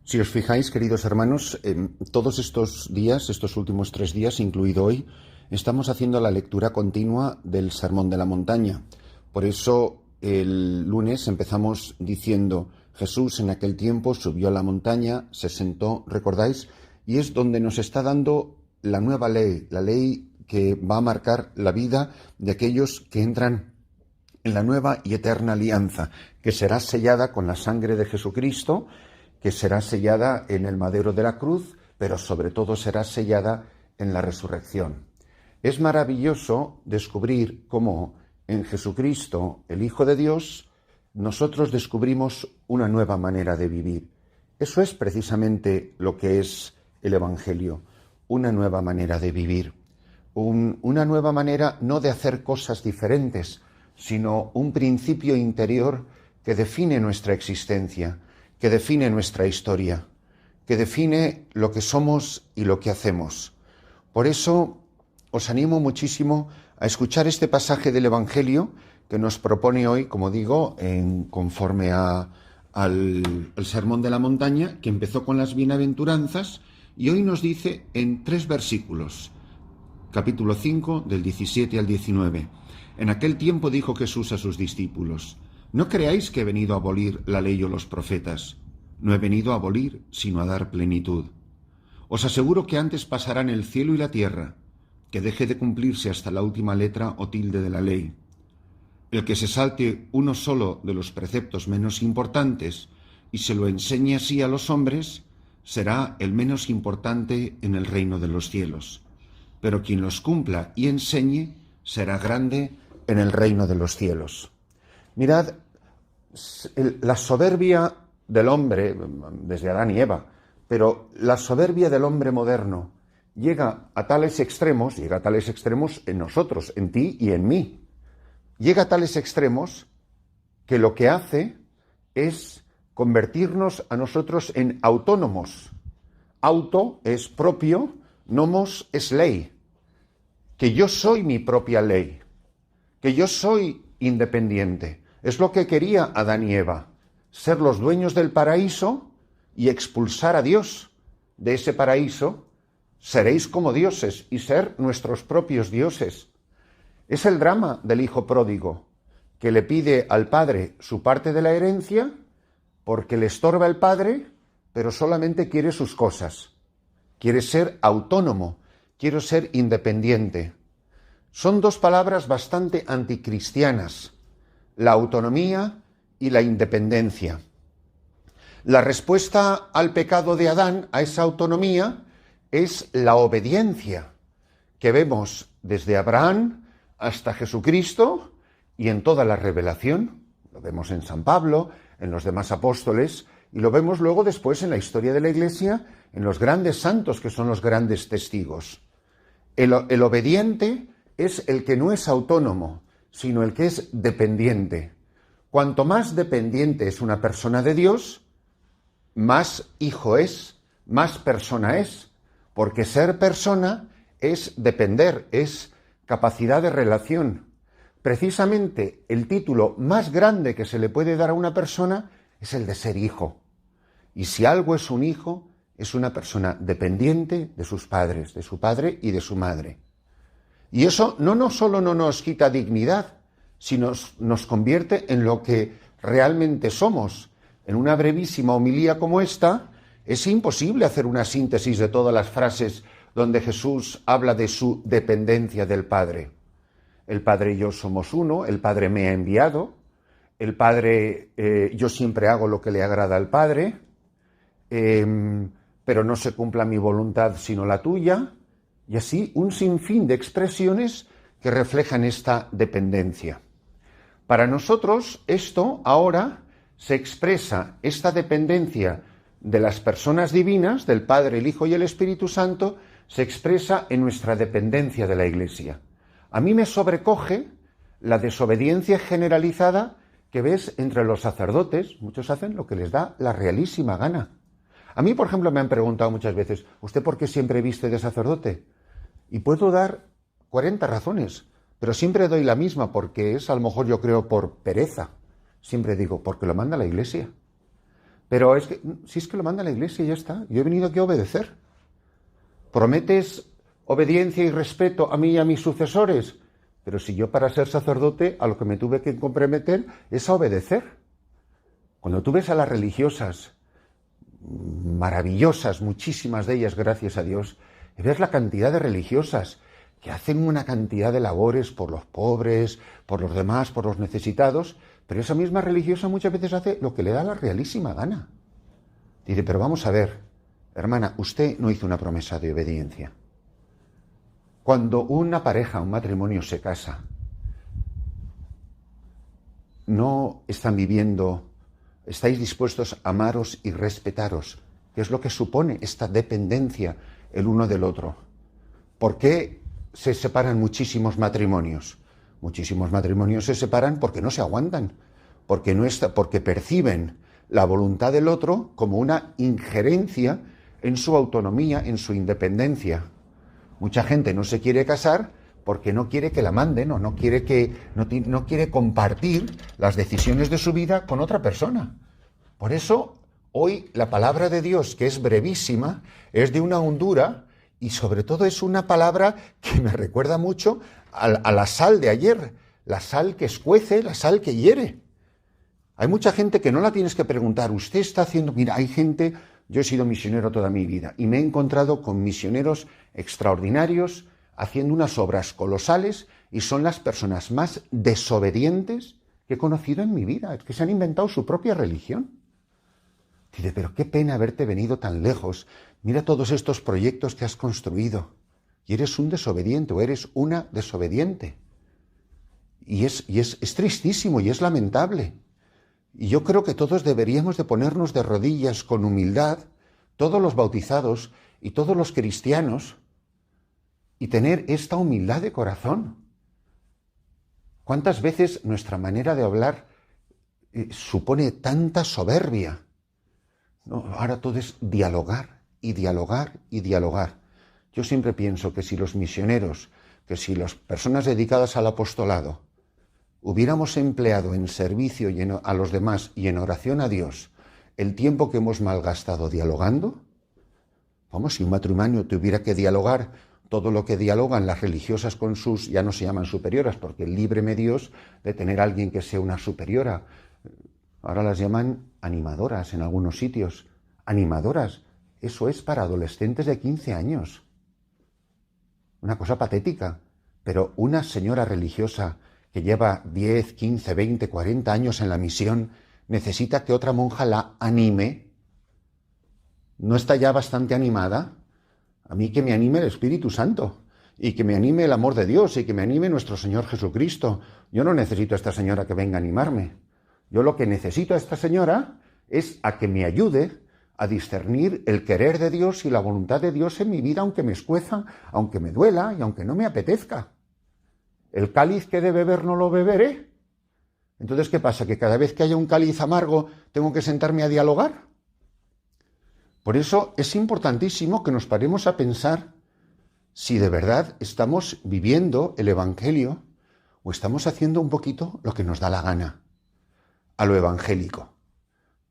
Si os fijáis, queridos hermanos, todos estos días, estos últimos 3 días, incluido hoy, estamos haciendo la lectura continua del Sermón de la Montaña. Por eso el lunes empezamos diciendo: Jesús en aquel tiempo subió a la montaña, se sentó, ¿recordáis? Y es donde nos está dando la nueva ley, la ley que va a marcar la vida de aquellos que entran en la nueva y eterna alianza, que será sellada con la sangre de Jesucristo, que será sellada en el madero de la cruz, pero sobre todo será sellada en la resurrección. Es maravilloso descubrir cómo en Jesucristo, el Hijo de Dios, nosotros descubrimos una nueva manera de vivir. Eso es precisamente lo que es el Evangelio, una nueva manera de vivir. Una nueva manera no de hacer cosas diferentes, sino un principio interior que define nuestra existencia, que define nuestra historia, que define lo que somos y lo que hacemos. Por eso os animo muchísimo a escuchar este pasaje del Evangelio que nos propone hoy, como digo, conforme al Sermón de la Montaña, que empezó con las bienaventuranzas, y hoy nos dice en 3 versículos, capítulo 5, del 17 al 19. En aquel tiempo dijo Jesús a sus discípulos: no creáis que he venido a abolir la ley o los profetas. No he venido a abolir, sino a dar plenitud. Os aseguro que antes pasarán el cielo y la tierra, que deje de cumplirse hasta la última letra o tilde de la ley. El que se salte uno solo de los preceptos menos importantes y se lo enseñe así a los hombres, será el menos importante en el reino de los cielos. Pero quien los cumpla y enseñe será grande en el reino de los cielos. Mirad, la soberbia del hombre, desde Adán y Eva, pero la soberbia del hombre moderno llega a tales extremos en nosotros, en ti y en mí. Llega a tales extremos que lo que hace es convertirnos a nosotros en autónomos. Auto es propio, nomos es ley. Que yo soy mi propia ley, que yo soy independiente. Es lo que quería Adán y Eva, ser los dueños del paraíso y expulsar a Dios de ese paraíso. Seréis como dioses y ser nuestros propios dioses. Es el drama del hijo pródigo, que le pide al padre su parte de la herencia porque le estorba el padre, pero solamente quiere sus cosas. Quiere ser autónomo, quiere ser independiente. Son 2 palabras bastante anticristianas: la autonomía y la independencia. La respuesta al pecado de Adán, a esa autonomía, es la obediencia, que vemos desde Abraham hasta Jesucristo y en toda la revelación. Lo vemos en San Pablo, en los demás apóstoles, y lo vemos luego después en la historia de la Iglesia, en los grandes santos que son los grandes testigos. El obediente es el que no es autónomo, sino el que es dependiente. Cuanto más dependiente es una persona de Dios, más hijo es, más persona es, porque ser persona es depender, es capacidad de relación. Precisamente el título más grande que se le puede dar a una persona es el de ser hijo. Y si algo es un hijo, es una persona dependiente de sus padres, de su padre y de su madre. Y eso no solo no nos quita dignidad, sino nos convierte en lo que realmente somos. En una brevísima homilía como esta, es imposible hacer una síntesis de todas las frases donde Jesús habla de su dependencia del Padre. El Padre y yo somos uno, el Padre me ha enviado, el Padre, yo siempre hago lo que le agrada al Padre, pero no se cumpla mi voluntad sino la tuya, y así un sinfín de expresiones que reflejan esta dependencia. Para nosotros esto ahora se expresa, esta dependencia de las personas divinas, del Padre, el Hijo y el Espíritu Santo, se expresa en nuestra dependencia de la Iglesia. A mí me sobrecoge la desobediencia generalizada que ves entre los sacerdotes. Muchos hacen lo que les da la realísima gana. A mí, por ejemplo, me han preguntado muchas veces: ¿usted por qué siempre viste de sacerdote? Y puedo dar 40 razones, pero siempre doy la misma, porque es, a lo mejor yo creo, por pereza. Siempre digo: porque lo manda la Iglesia. Pero es que, si es que lo manda la Iglesia y ya está, yo he venido aquí a obedecer. ¿Prometes obediencia y respeto a mí y a mis sucesores? Pero si yo para ser sacerdote a lo que me tuve que comprometer es a obedecer. Cuando tú ves a las religiosas, maravillosas, muchísimas de ellas, gracias a Dios, y ves la cantidad de religiosas que hacen una cantidad de labores por los pobres, por los demás, por los necesitados, pero esa misma religiosa muchas veces hace lo que le da la realísima gana. Dice, pero vamos a ver, hermana, usted no hizo una promesa de obediencia. Cuando una pareja, un matrimonio se casa, no están viviendo, estáis dispuestos a amaros y respetaros, que es lo que supone esta dependencia el uno del otro. ¿Por qué se separan muchísimos matrimonios? Muchísimos matrimonios se separan porque no se aguantan, porque perciben la voluntad del otro como una injerencia en su autonomía, en su independencia. Mucha gente no se quiere casar porque no quiere que la manden o no quiere compartir las decisiones de su vida con otra persona. Por eso, hoy la palabra de Dios, que es brevísima, es de una hondura y sobre todo es una palabra que me recuerda mucho a la sal de ayer, la sal que escuece, la sal que hiere. Hay mucha gente que no la tienes que preguntar, usted está haciendo... Mira, hay gente, yo he sido misionero toda mi vida y me he encontrado con misioneros extraordinarios haciendo unas obras colosales y son las personas más desobedientes que he conocido en mi vida, que se han inventado su propia religión. Dice, pero qué pena haberte venido tan lejos, mira todos estos proyectos que has construido y eres un desobediente o eres una desobediente. Y es tristísimo y es lamentable. Y yo creo que todos deberíamos de ponernos de rodillas con humildad, todos los bautizados y todos los cristianos, y tener esta humildad de corazón. ¿Cuántas veces nuestra manera de hablar supone tanta soberbia? No, ahora todo es dialogar y dialogar y dialogar. Yo siempre pienso que si los misioneros, que si las personas dedicadas al apostolado hubiéramos empleado en servicio a los demás y en oración a Dios el tiempo que hemos malgastado dialogando, vamos, si un matrimonio tuviera que dialogar todo lo que dialogan las religiosas con sus, ya no se llaman superioras, porque líbreme Dios de tener a alguien que sea una superiora. Ahora las llaman animadoras en algunos sitios. Animadoras, eso es para adolescentes de 15 años. Una cosa patética, pero una señora religiosa que lleva 10, 15, 20, 40 años en la misión, necesita que otra monja la anime. ¿No está ya bastante animada? A mí que me anime el Espíritu Santo, y que me anime el amor de Dios, y que me anime nuestro Señor Jesucristo. Yo no necesito a esta señora que venga a animarme. Yo lo que necesito a esta señora es a que me ayude a discernir el querer de Dios y la voluntad de Dios en mi vida, aunque me escueza, aunque me duela y aunque no me apetezca. El cáliz que de beber no lo beberé. Entonces, ¿qué pasa? ¿Que cada vez que haya un cáliz amargo tengo que sentarme a dialogar? Por eso es importantísimo que nos paremos a pensar si de verdad estamos viviendo el Evangelio o estamos haciendo un poquito lo que nos da la gana, a lo evangélico.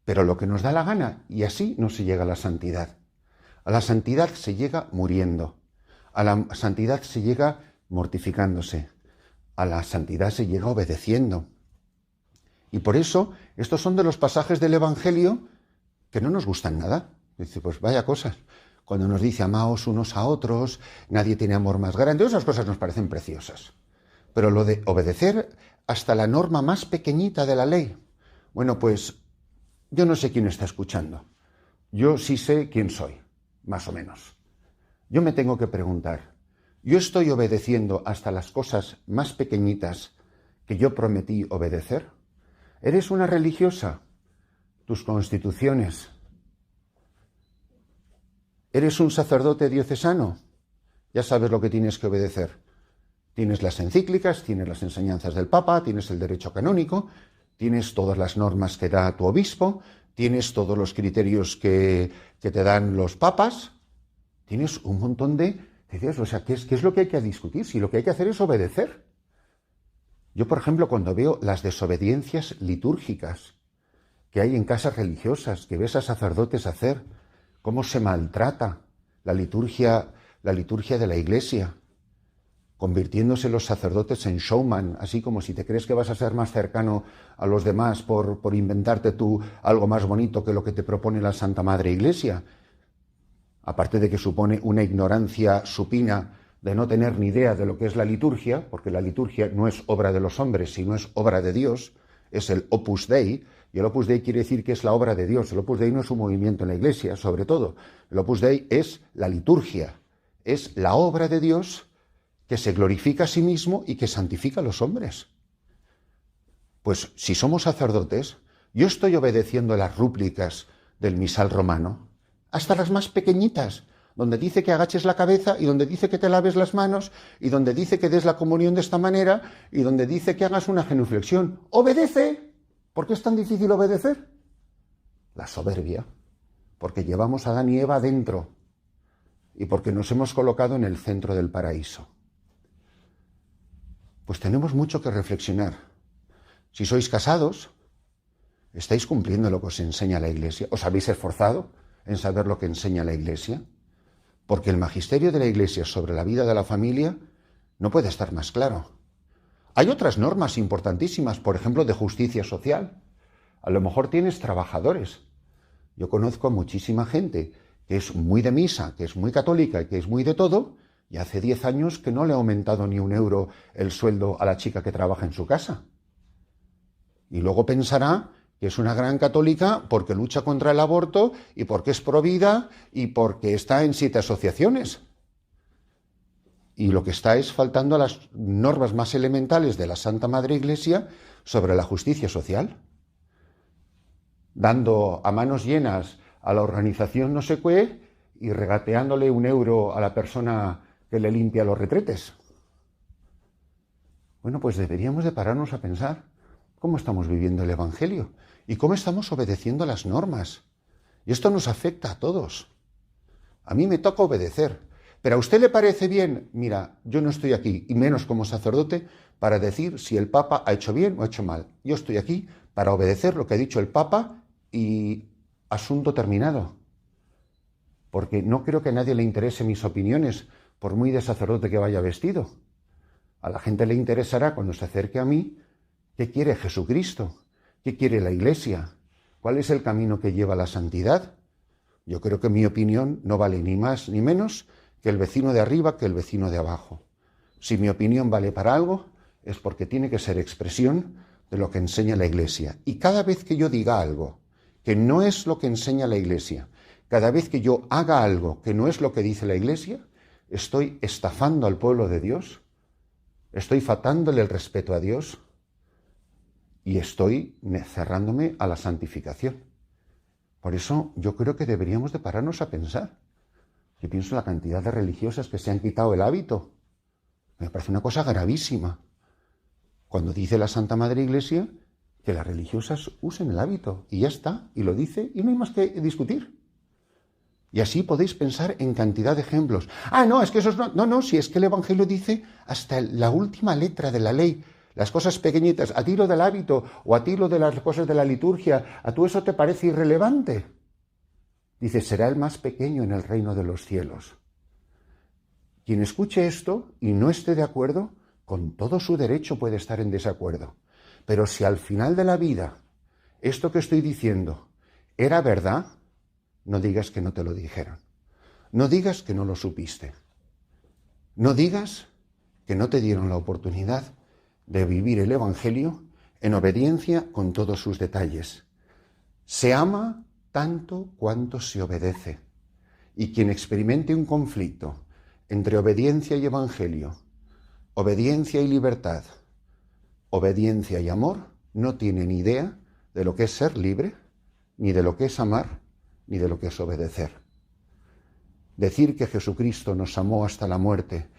Pero lo que nos da la gana, y así no se llega a la santidad. A la santidad se llega muriendo. A la santidad se llega mortificándose. A la santidad se llega obedeciendo. Y por eso, estos son de los pasajes del Evangelio que no nos gustan nada. Dice, pues vaya cosas. Cuando nos dice amaos unos a otros, nadie tiene amor más grande, esas cosas nos parecen preciosas. Pero lo de obedecer hasta la norma más pequeñita de la ley, bueno, pues yo no sé quién está escuchando. Yo sí sé quién soy, más o menos. Yo me tengo que preguntar, ¿yo estoy obedeciendo hasta las cosas más pequeñitas que yo prometí obedecer? ¿Eres una religiosa? Tus constituciones. ¿Eres un sacerdote diocesano? Ya sabes lo que tienes que obedecer. Tienes las encíclicas, tienes las enseñanzas del Papa, tienes el derecho canónico, tienes todas las normas que da tu obispo, tienes todos los criterios que te dan los papas, tienes un montón de ideas. O sea, ¿qué es lo que hay que discutir? Si lo que hay que hacer es obedecer. Yo, por ejemplo, cuando veo las desobediencias litúrgicas, que hay en casas religiosas, que ves a sacerdotes hacer, cómo se maltrata la liturgia de la Iglesia, convirtiéndose los sacerdotes en showman, así como si te crees que vas a ser más cercano a los demás por inventarte tú algo más bonito que lo que te propone la Santa Madre Iglesia. Aparte de que supone una ignorancia supina de no tener ni idea de lo que es la liturgia, porque la liturgia no es obra de los hombres, sino es obra de Dios, es el Opus Dei, y el Opus Dei quiere decir que es la obra de Dios. El Opus Dei no es un movimiento en la Iglesia, sobre todo. El Opus Dei es la liturgia, es la obra de Dios que se glorifica a sí mismo y que santifica a los hombres. Pues si somos sacerdotes, yo estoy obedeciendo las rúbricas del misal romano, hasta las más pequeñitas, donde dice que agaches la cabeza y donde dice que te laves las manos y donde dice que des la comunión de esta manera y donde dice que hagas una genuflexión. ¡Obedece! ¿Por qué es tan difícil obedecer? La soberbia, porque llevamos a Adán y Eva adentro y porque nos hemos colocado en el centro del paraíso. Pues tenemos mucho que reflexionar. Si sois casados, ¿estáis cumpliendo lo que os enseña la Iglesia? ¿Os habéis esforzado en saber lo que enseña la Iglesia? Porque el magisterio de la Iglesia sobre la vida de la familia no puede estar más claro. Hay otras normas importantísimas, por ejemplo, de justicia social. A lo mejor tienes trabajadores. Yo conozco a muchísima gente que es muy de misa, que es muy católica y que es muy de todo, y hace 10 años que no le ha aumentado ni un euro el sueldo a la chica que trabaja en su casa. Y luego pensará que es una gran católica porque lucha contra el aborto y porque es provida y porque está en 7 asociaciones. Y lo que está es faltando a las normas más elementales de la Santa Madre Iglesia sobre la justicia social, dando a manos llenas a la organización no sé qué y regateándole un euro a la persona que le limpia los retretes. Bueno, pues deberíamos de pararnos a pensar cómo estamos viviendo el Evangelio y cómo estamos obedeciendo las normas. Y esto nos afecta a todos. A mí me toca obedecer. Pero a usted le parece bien, mira, yo no estoy aquí, y menos como sacerdote, para decir si el Papa ha hecho bien o ha hecho mal. Yo estoy aquí para obedecer lo que ha dicho el Papa y asunto terminado. Porque no creo que a nadie le interese mis opiniones, por muy de sacerdote que vaya vestido. A la gente le interesará cuando se acerque a mí qué quiere Jesucristo, qué quiere la Iglesia, cuál es el camino que lleva a la santidad. Yo creo que mi opinión no vale ni más ni menos que el vecino de arriba que el vecino de abajo. Si mi opinión vale para algo, es porque tiene que ser expresión de lo que enseña la Iglesia. Y cada vez que yo diga algo que no es lo que enseña la Iglesia, cada vez que yo haga algo que no es lo que dice la Iglesia, estoy estafando al pueblo de Dios, estoy faltándole el respeto a Dios y estoy cerrándome a la santificación. Por eso yo creo que deberíamos de pararnos a pensar. Yo pienso en la cantidad de religiosas que se han quitado el hábito. Me parece una cosa gravísima. Cuando dice la Santa Madre Iglesia que las religiosas usen el hábito, y ya está, y lo dice, y no hay más que discutir. Y así podéis pensar en cantidad de ejemplos. No, es que eso es... No, si es que el Evangelio dice hasta la última letra de la ley, las cosas pequeñitas, a ti lo del hábito, o a ti lo de las cosas de la liturgia, ¿a tú eso te parece irrelevante? Dice, será el más pequeño en el reino de los cielos. Quien escuche esto y no esté de acuerdo, con todo su derecho puede estar en desacuerdo. Pero si al final de la vida esto que estoy diciendo era verdad, no digas que no te lo dijeron. No digas que no lo supiste. No digas que no te dieron la oportunidad de vivir el Evangelio en obediencia con todos sus detalles. Se ama tanto cuanto se obedece. Y quien experimente un conflicto entre obediencia y Evangelio, obediencia y libertad, obediencia y amor, no tiene ni idea de lo que es ser libre, ni de lo que es amar, ni de lo que es obedecer. Decir que Jesucristo nos amó hasta la muerte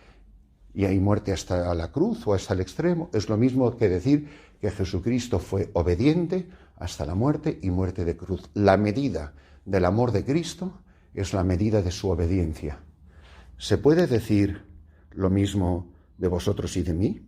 y hay muerte hasta la cruz o hasta el extremo es lo mismo que decir que Jesucristo fue obediente hasta la muerte y muerte de cruz. La medida del amor de Cristo es la medida de su obediencia. ¿Se puede decir lo mismo de vosotros y de mí?